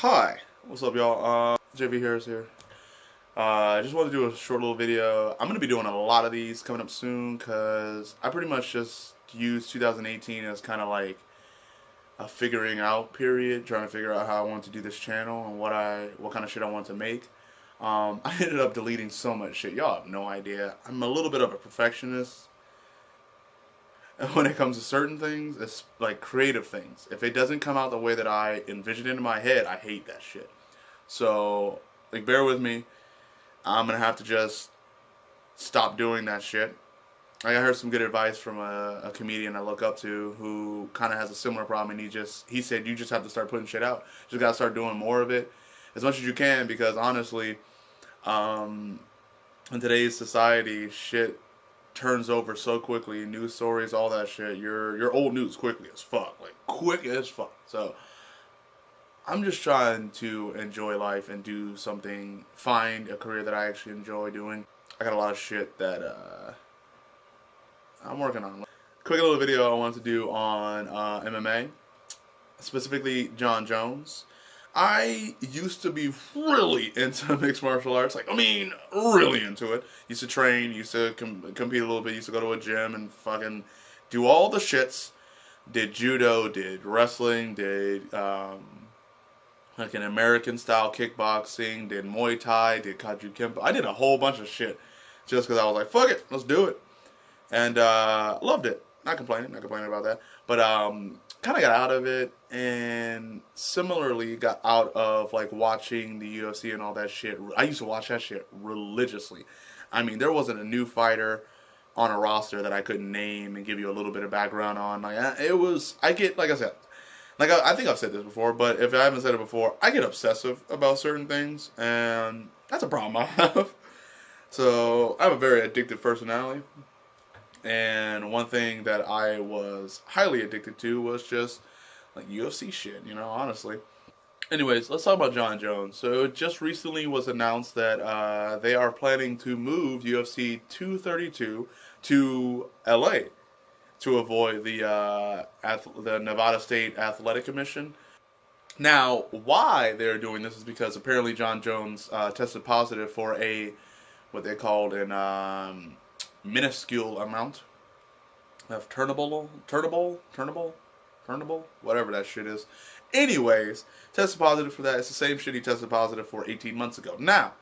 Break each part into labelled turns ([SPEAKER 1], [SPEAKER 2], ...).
[SPEAKER 1] Hi, what's up, y'all? JV Harris here. I just wanted to do a short little video. I'm gonna be doing a lot of these coming up soon because I pretty much just used 2018 as kind of like a figuring out period, trying to figure out how I want to do this channel and what kind of shit I want to make. I ended up deleting so much shit. Y'all have no idea. I'm a little bit of a perfectionist when it comes to certain things. It's like creative things. If it doesn't come out the way that I envisioned it in my head, I hate that shit. So, like, bear with me. I'm gonna have to just stop doing that shit. Like, I heard some good advice from a comedian I look up to who kind of has a similar problem, and he said you just have to start putting shit out. You just gotta start doing more of it as much as you can, because honestly, in today's society, shit turns over so quickly. News stories, all that shit. You're old news quickly as fuck, like quick as fuck. So I'm just trying to enjoy life and do something, find a career that I actually enjoy doing. I got a lot of shit that I'm working on. Quick little video I wanted to do on MMA, specifically Jon Jones. I used to be really into mixed martial arts, really into it. Used to train, used to compete a little bit, used to go to a gym and fucking do all the shits. Did judo, did wrestling, did like an American style kickboxing, did Muay Thai, did Kaju Kempo. I did a whole bunch of shit just because I was like, fuck it, let's do it. And loved it. Not complaining about that. But kind of got out of it, and similarly got out of like watching the UFC and all that shit. I used to watch that shit religiously. I mean, there wasn't a new fighter on a roster that I couldn't name and give you a little bit of background on. Like, it was, I get, like I said, like I think I've said this before, but if I haven't said it before, I get obsessive about certain things, and that's a problem I have. So I have a very addictive personality. And one thing that I was highly addicted to was just like UFC shit, honestly. Anyways, let's talk about Jon Jones. So it just recently was announced that they are planning to move UFC 232 to LA to avoid the Nevada State Athletic Commission. Now, why they're doing this is because apparently Jon Jones tested positive for what they called an minuscule amount of turnable, whatever that shit is. Anyways, tested positive for that. It's the same shit he tested positive for 18 months ago. Now,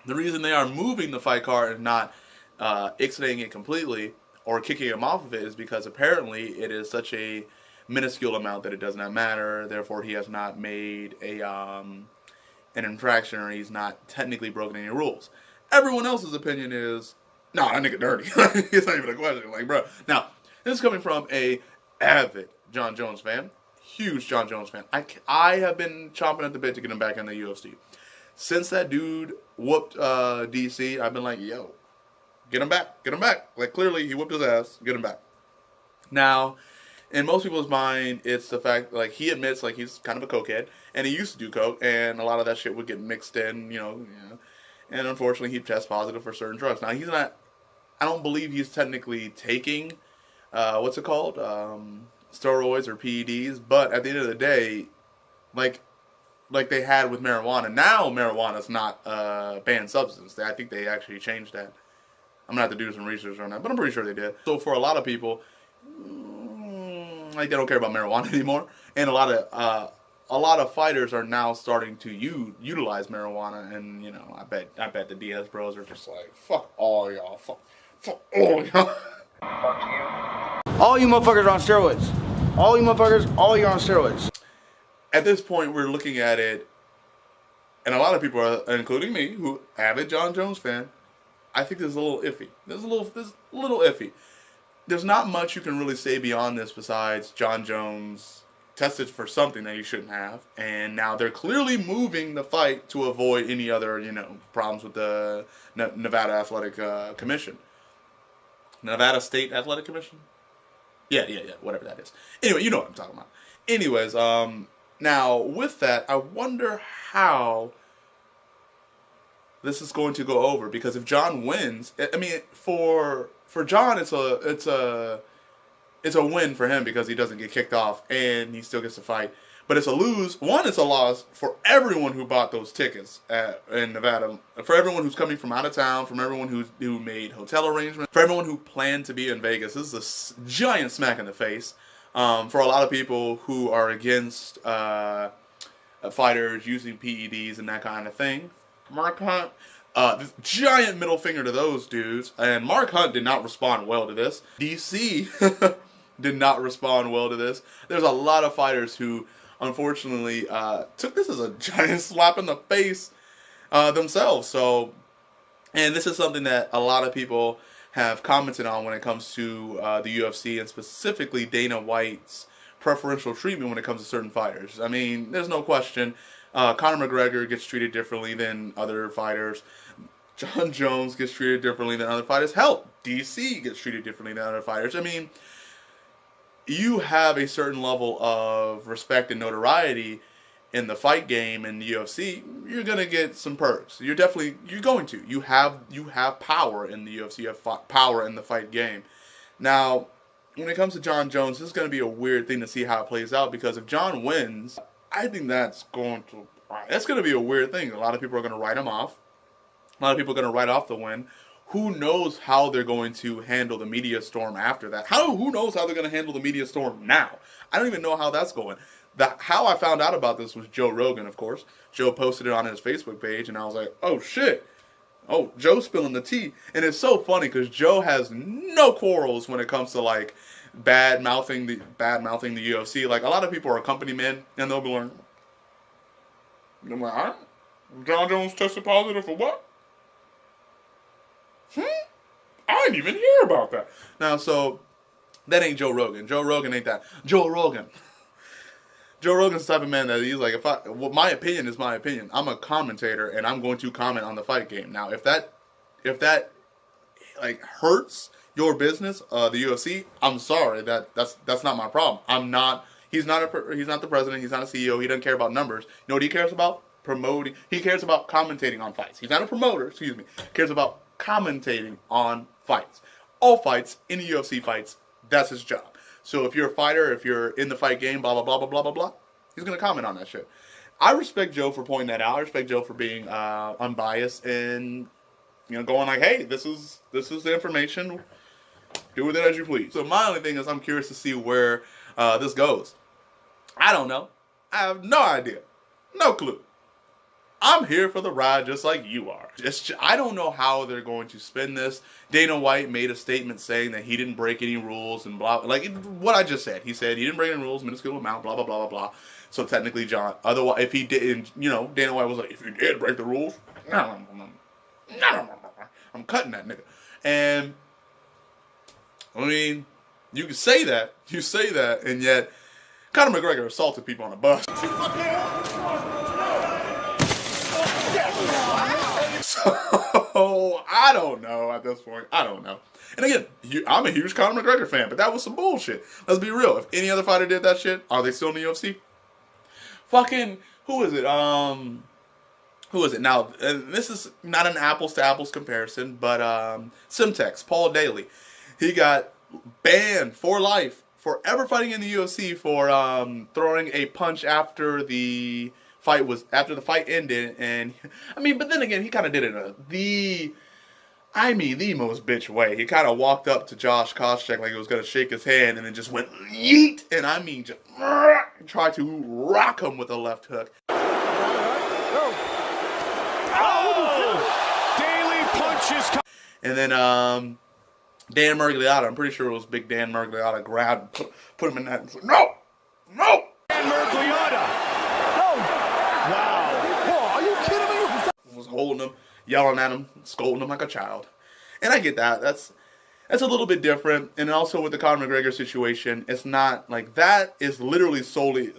[SPEAKER 1] the reason they are moving the fight card and not ixnaying it completely or kicking him off of it is because apparently it is such a minuscule amount that it does not matter. Therefore, he has not made an infraction, or he's not technically broken any rules. Everyone else's opinion is, nah, that nigga dirty. It's not even a question. Like, bro. Now, this is coming from a avid Jon Jones fan. Huge Jon Jones fan. I have been chomping at the bit to get him back in the UFC. Since that dude whooped DC, I've been like, yo, get him back. Get him back. Like, clearly, he whooped his ass. Get him back. Now, in most people's mind, it's the fact, like, he admits, like, he's kind of a cokehead. And he used to do coke, and a lot of that shit would get mixed in, and unfortunately, he tests positive for certain drugs. Now, he's not, I don't believe he's technically taking, what's it called? Steroids or PEDs. But at the end of the day, like they had with marijuana. Now, marijuana's not a banned substance. I think they actually changed that. I'm going to have to do some research on that, but I'm pretty sure they did. So for a lot of people, like, they don't care about marijuana anymore. And a lot of fighters are now starting to utilize marijuana, and I bet the Diaz bros are just like, fuck all y'all, fuck all y'all.
[SPEAKER 2] Fuck you. All you motherfuckers are on steroids. All you motherfuckers, all you're on steroids.
[SPEAKER 1] At this point, we're looking at it, and a lot of people are, including me, who avid Jon Jones fan, I think this is a little iffy. This is a little iffy. There's not much you can really say beyond this besides Jon Jones tested for something that he shouldn't have, and now they're clearly moving the fight to avoid any other, problems with the Nevada Athletic Commission. Nevada State Athletic Commission? Yeah, whatever that is. Anyway, you know what I'm talking about. Anyways, now with that, I wonder how this is going to go over, because if Jon wins, I mean, for Jon, it's a win for him because he doesn't get kicked off and he still gets to fight. But it's a lose. One, it's a loss for everyone who bought those tickets in Nevada, for everyone who's coming from out of town, from everyone who made hotel arrangements, for everyone who planned to be in Vegas. This is a giant smack in the face for a lot of people who are against fighters using PEDs and that kind of thing. Mark Hunt, this giant middle finger to those dudes. And Mark Hunt did not respond well to this. DC did not respond well to this. There's a lot of fighters who, unfortunately, took this as a giant slap in the face themselves. So, and this is something that a lot of people have commented on when it comes to the UFC, and specifically Dana White's preferential treatment when it comes to certain fighters. I mean, there's no question. Conor McGregor gets treated differently than other fighters. Jon Jones gets treated differently than other fighters. Hell, DC gets treated differently than other fighters. I mean, you have a certain level of respect and notoriety in the fight game in the UFC, you're gonna get some perks. You're going to. You have power in the UFC. You have power in the fight game. Now, when it comes to Jon Jones, this is gonna be a weird thing to see how it plays out, because if Jon wins, I think that's gonna be a weird thing. A lot of people are gonna write him off. A lot of people are gonna write off the win. Who knows how they're going to handle the media storm after that? Who knows how they're going to handle the media storm now? I don't even know how that's going. How I found out about this was Joe Rogan, of course. Joe posted it on his Facebook page, and I was like, oh, shit. Oh, Joe's spilling the tea. And it's so funny, because Joe has no quarrels when it comes to, like, bad-mouthing the UFC. Like, a lot of people are company men, and they'll be like, Jon Jones tested positive for what? I didn't even hear about that. Now, so, that ain't Joe Rogan. Joe Rogan ain't that. Joe Rogan's the type of man that he's like, my opinion is my opinion. I'm a commentator, and I'm going to comment on the fight game. Now, if that like hurts your business, the UFC, I'm sorry. That's not my problem. He's not the president. He's not a CEO. He doesn't care about numbers. You know what he cares about? Promoting. He cares about commentating on fights. He's not a promoter. Excuse me. He cares about commentating on fights. All fights, any UFC fights, that's his job. So if you're a fighter, if you're in the fight game, blah, blah, blah, blah, blah, blah, blah, he's going to comment on that shit. I respect Joe for pointing that out. I respect Joe for being unbiased and, going like, hey, this is the information. Do with it as you please. So my only thing is I'm curious to see where this goes. I don't know. I have no idea. No clue. I'm here for the ride just like you are. I don't know how they're going to spin this. Dana White made a statement saying that he didn't break any rules and blah. Like what I just said. He said he didn't break any rules, minuscule amount, blah, blah, blah, blah, blah. So technically, John, otherwise, if he didn't, Dana White was like, if you did break the rules, I'm cutting that nigga. And, I mean, you can say that. You say that, and yet, Conor McGregor assaulted people on a bus. So, I don't know at this point. I don't know. And again, I'm a huge Conor McGregor fan, but that was some bullshit. Let's be real. If any other fighter did that shit, are they still in the UFC? Fucking, who is it? Who is it? Now, this is not an apples-to-apples comparison, but Simtex, Paul Daly. He got banned for life for ever fighting in the UFC for throwing a punch after the fight ended, and I mean, but then again, he kind of did it the most bitch way. He kind of walked up to Josh Koscheck like he was gonna shake his hand, and then just went yeet, and I mean, just tried to rock him with a left hook.
[SPEAKER 3] Oh! Daily punches.
[SPEAKER 1] And then Dan Miragliotta, I'm pretty sure it was Big Dan Miragliotta, grabbed, put him in that, and said, no.
[SPEAKER 3] Dan Miragliotta.
[SPEAKER 1] Was holding him, yelling at him, scolding him like a child. And I get that. That's a little bit different. And also with the Conor McGregor situation, it's not like that is literally solely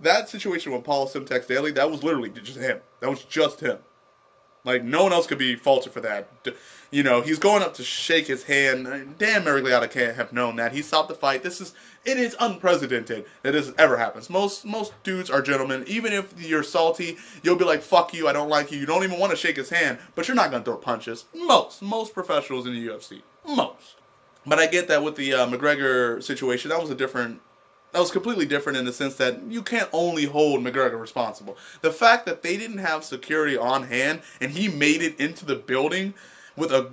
[SPEAKER 1] that situation with Paul Simtex Daly, that was literally just him. That was just him. Like, no one else could be faulted for that. He's going up to shake his hand. Dan Miragliotta can't have known that. He stopped the fight. It is unprecedented that this ever happens. Most dudes are gentlemen. Even if you're salty, you'll be like, fuck you, I don't like you. You don't even want to shake his hand, but you're not going to throw punches. Most professionals in the UFC. Most. But I get that with the McGregor situation, that was a different that was completely different in the sense that you can't only hold McGregor responsible. The fact that they didn't have security on hand and he made it into the building with a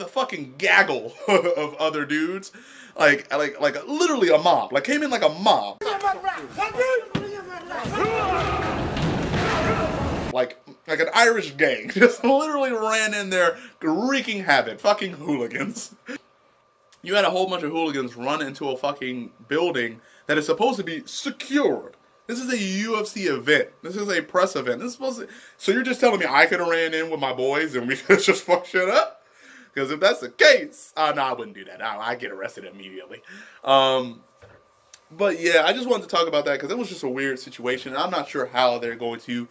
[SPEAKER 1] fucking gaggle of other dudes, like literally a mob, like came in like a mob, like an Irish gang, just literally ran in there wreaking havoc, fucking hooligans. You had a whole bunch of hooligans run into a fucking building that is supposed to be secured. This is a UFC event. This is a press event. This is supposed to. So you're just telling me I could have ran in with my boys and we could just fuck shit up? Because if that's the case, no, I wouldn't do that. I'd get arrested immediately. But yeah, I just wanted to talk about that because it was just a weird situation. And I'm not sure how they're going to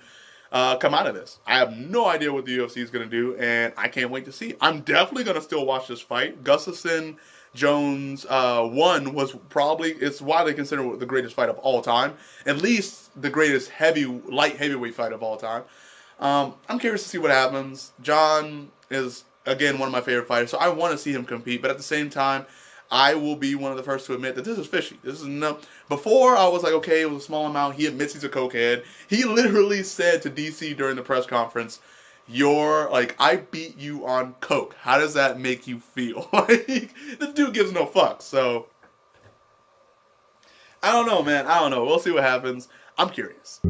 [SPEAKER 1] come out of this. I have no idea what the UFC is going to do, and I can't wait to see. I'm definitely going to still watch this fight. Gustafsson Jones 1 was probably, it's widely considered the greatest fight of all time. At least the greatest light heavyweight fight of all time. I'm curious to see what happens. Jon is, again, one of my favorite fighters, so I want to see him compete. But at the same time, I will be one of the first to admit that this is fishy. This is no. Before, I was like, okay, it was a small amount. He admits he's a cokehead. He literally said to DC during the press conference, I beat you on coke. How does that make you feel? Like, this dude gives no fucks. So, I don't know, man. I don't know. We'll see what happens. I'm curious.